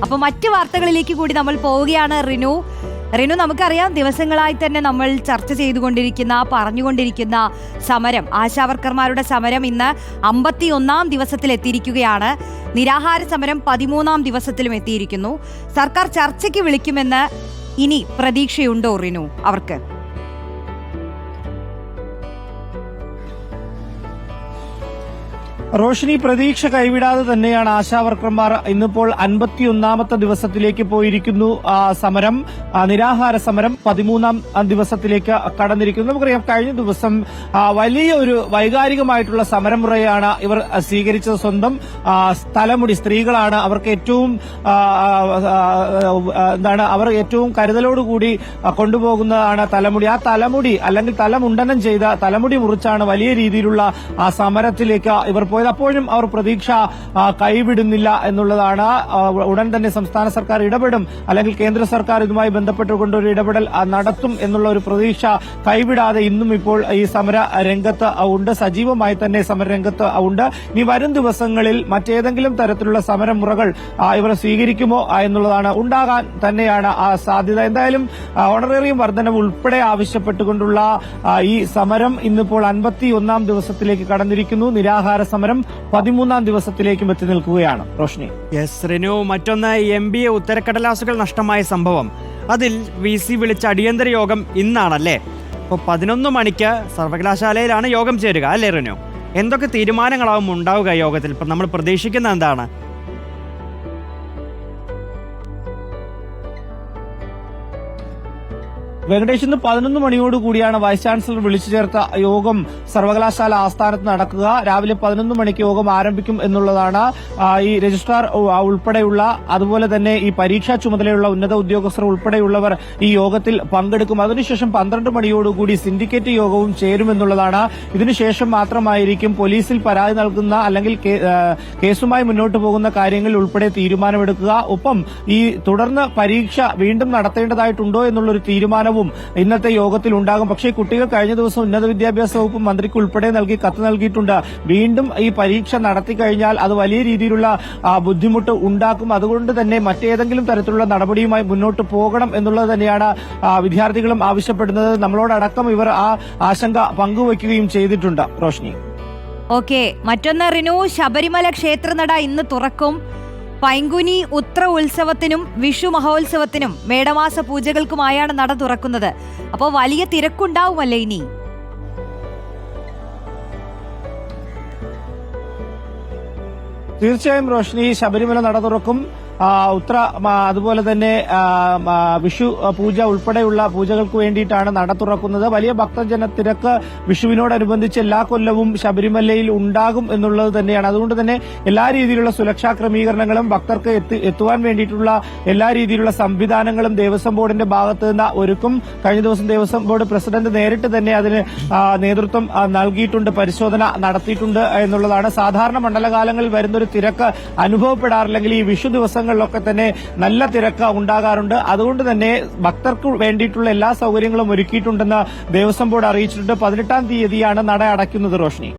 അപ്പോൾ മറ്റു വാർത്തകളിലേക്ക് കൂടി നമ്മൾ പോവുകയാണ്. റിനു, നമുക്കറിയാം ദിവസങ്ങളായി തന്നെ നമ്മൾ ചർച്ച ചെയ്തുകൊണ്ടിരിക്കുന്ന പറഞ്ഞുകൊണ്ടിരിക്കുന്ന സമരം, ആശാവർക്കർമാരുടെ സമരം ഇന്ന് 51-ാം ദിവസത്തിലെത്തിയിരിക്കുകയാണ്. നിരാഹാര സമരം 13-ാം ദിവസത്തിലും എത്തിയിരിക്കുന്നു. സർക്കാർ ചർച്ചയ്ക്ക് വിളിക്കുമെന്ന് ഇനി പ്രതീക്ഷയുണ്ടോ റിനു അവർക്ക്? റോഷിനി, പ്രതീക്ഷ കൈവിടാതെ തന്നെയാണ് ആശാവർക്കർമാർ ഇന്നിപ്പോൾ 51-ാമത്തെ ദിവസത്തിലേക്ക് പോയിരിക്കുന്നു. സമരം, നിരാഹാര സമരം 13-ാം ദിവസത്തിലേക്ക് കടന്നിരിക്കുന്നു. നമുക്കറിയാം കഴിഞ്ഞ ദിവസം വലിയ ഒരു വൈകാരികമായിട്ടുള്ള സമരമുറയാണ് ഇവർ സ്വീകരിച്ചത്. സ്വന്തം തലമുടി, സ്ത്രീകളാണ് അവർക്ക് ഏറ്റവും അവർ ഏറ്റവും കരുതലോടുകൂടി കൊണ്ടുപോകുന്നതാണ് തലമുടി. ആ തലമുടി അല്ലെങ്കിൽ തലമുണ്ടനം ചെയ്ത തലമുടി മുറിച്ചാണ് വലിയ രീതിയിലുള്ള സമരത്തിലേക്ക് ഇവർ പോയത്. അപ്പോഴും അവർ പ്രതീക്ഷ കൈവിടുന്നില്ല എന്നുള്ളതാണ്. ഉടൻ തന്നെ സംസ്ഥാന സർക്കാർ ഇടപെടും, അല്ലെങ്കിൽ കേന്ദ്ര സർക്കാർ ഇതുമായി ബന്ധപ്പെട്ടുകൊണ്ട് ഒരു ഇടപെടൽ നടത്തും എന്നുള്ള ഒരു പ്രതീക്ഷ കൈവിടാതെ ഇന്നും ഇപ്പോൾ ഈ സമര രംഗത്ത് ഉണ്ട്, സജീവമായി തന്നെ സമരരംഗത്ത് ഉണ്ട്. ഇനി വരും ദിവസങ്ങളിൽ മറ്റേതെങ്കിലും തരത്തിലുള്ള സമരമുറകൾ ഇവർ സ്വീകരിക്കുമോ എന്നുള്ളതാണ്, ഉണ്ടാകാൻ തന്നെയാണ് സാധ്യത. എന്തായാലും ഓണറേറിയം വർധനവ് ഉൾപ്പെടെ ആവശ്യപ്പെട്ടുകൊണ്ടുള്ള ഈ സമരം ഇന്നിപ്പോൾ 51-ാം ദിവസത്തിലേക്ക് കടന്നിരിക്കുന്നു. നിരാഹാര സമരം 13-ാം ദിവസത്തിലേക്കും എത്തി നിൽക്കുകയാണ്. റോഷ്നി. യെസ് റിനു, മറ്റൊന്ന് MBA ഉത്തരക്കടലാസുകൾ നഷ്ടമായ സംഭവം, അതിൽ VC വിളിച്ച അടിയന്തര യോഗം ഇന്നാണല്ലേ? അപ്പോൾ 11 മണിക്ക് സർവകലാശാലയിലാണ് യോഗം ചേരുക അല്ലേ റിനു? എന്തൊക്കെ തീരുമാനങ്ങളാവും ഉണ്ടാവുക യോഗത്തിൽ? ഇപ്പം നമ്മൾ പ്രതീക്ഷിക്കുന്നത് എന്താണ്? വെങ്കടേഷ്, ഇന്ന് 11 മണിയോടുകൂടിയാണ് വൈസ് ചാൻസലർ വിളിച്ചു ചേർത്ത യോഗം സർവകലാശാല ആസ്ഥാനത്ത് നടക്കുക. രാവിലെ 11 മണിക്ക് യോഗം ആരംഭിക്കും എന്നുള്ളതാണ്. ഈ രജിസ്ട്രാർ ഉൾപ്പെടെയുള്ള, അതുപോലെ തന്നെ ഈ പരീക്ഷാ ചുമതലയുള്ള ഉന്നത ഉദ്യോഗസ്ഥർ ഉൾപ്പെടെയുള്ളവർ ഈ യോഗത്തിൽ പങ്കെടുക്കും. അതിനുശേഷം 12 മണിയോടുകൂടി സിൻഡിക്കേറ്റ് യോഗവും ചേരുമെന്നുള്ളതാണ്. ഇതിനുശേഷം മാത്രമായിരിക്കും പോലീസിൽ പരാതി നൽകുന്ന അല്ലെങ്കിൽ കേസുമായി മുന്നോട്ട് പോകുന്ന കാര്യങ്ങളിൽ ഉൾപ്പെടെ തീരുമാനമെടുക്കുക. ഒപ്പം ഈ തുടർന്ന് പരീക്ഷ വീണ്ടും നടത്തേണ്ടതായിട്ടുണ്ടോ എന്നുള്ളൊരു തീരുമാനവും ഇന്നത്തെ യോഗത്തിൽ ഉണ്ടാകും. പക്ഷേ കുട്ടികൾ കഴിഞ്ഞ ദിവസം ഉന്നത വിദ്യാഭ്യാസ വകുപ്പ് മന്ത്രിക്ക് ഉൾപ്പെടെ കത്ത് നൽകിയിട്ടുണ്ട്. വീണ്ടും ഈ പരീക്ഷ നടത്തിക്കഴിഞ്ഞാൽ അത് വലിയ രീതിയിലുള്ള ബുദ്ധിമുട്ട് ഉണ്ടാക്കും. അതുകൊണ്ട് തന്നെ മറ്റേതെങ്കിലും തരത്തിലുള്ള നടപടിയുമായി മുന്നോട്ട് പോകണം എന്നുള്ളത് തന്നെയാണ് വിദ്യാർത്ഥികളും ആവശ്യപ്പെടുന്നത്. നമ്മളോടക്കം ഇവർ ആ ആശങ്ക പങ്കുവയ്ക്കുകയും ചെയ്തിട്ടുണ്ട്. റോഷ്നി. ഓക്കെ, മറ്റൊന്ന് റിനു, ശബരിമല ക്ഷേത്രനട ഇന്ന് തുറക്കും. പൈങ്കുനി ഉത്ര ഉത്സവത്തിനും വിഷു മഹോത്സവത്തിനും മേടമാസ പൂജകൾക്കുമായാണ് നട തുറക്കുന്നത്. അപ്പോൾ വലിയ തിരക്കുണ്ടാവുമല്ലേ ഇനി? തീർച്ചയായും റോഷ്നി, ശബരിമല നട തുറക്കും. അതുപോലെ തന്നെ വിഷു പൂജ ഉൾപ്പെടെയുള്ള പൂജകൾക്ക് വേണ്ടിയിട്ടാണ് നട തുറക്കുന്നത്. വലിയ ഭക്തജന തിരക്ക് വിഷുവിനോടനുബന്ധിച്ച് എല്ലാ കൊല്ലവും ശബരിമലയിൽ ഉണ്ടാകും എന്നുള്ളത് തന്നെയാണ്. അതുകൊണ്ട് തന്നെ എല്ലാ രീതിയിലുള്ള സുരക്ഷാ ക്രമീകരണങ്ങളും ഭക്തർക്ക് എത്തുവാൻ വേണ്ടിയിട്ടുള്ള എല്ലാ രീതിയിലുള്ള സംവിധാനങ്ങളും ദേവസ്വം ബോർഡിന്റെ ഭാഗത്ത് നിന്ന് ഒരുക്കും. കഴിഞ്ഞ ദിവസം ദേവസ്വം ബോർഡ് പ്രസിഡന്റ് നേരിട്ട് തന്നെ അതിന് നേതൃത്വം നൽകിയിട്ടുണ്ട്, പരിശോധന നടത്തിയിട്ടുണ്ട് എന്നുള്ളതാണ്. സാധാരണ മണ്ഡലകാലങ്ങളിൽ വരുന്നൊരു തിരക്ക് അനുഭവപ്പെടാറില്ലെങ്കിൽ ഈ വിഷു ദിവസങ്ങളിലൊക്കെ തന്നെ നല്ല തിരക്ക് ഉണ്ടാകാറുണ്ട്. അതുകൊണ്ട് തന്നെ ഭക്തർക്ക് വേണ്ടിയിട്ടുള്ള എല്ലാ സൗകര്യങ്ങളും ഒരുക്കിയിട്ടുണ്ടെന്ന് ദേവസ്വം ബോർഡ് അറിയിച്ചിട്ടുണ്ട്. 18-ാം തീയതിയാണ് നട അടയ്ക്കുന്നത്. റോഷ്നി.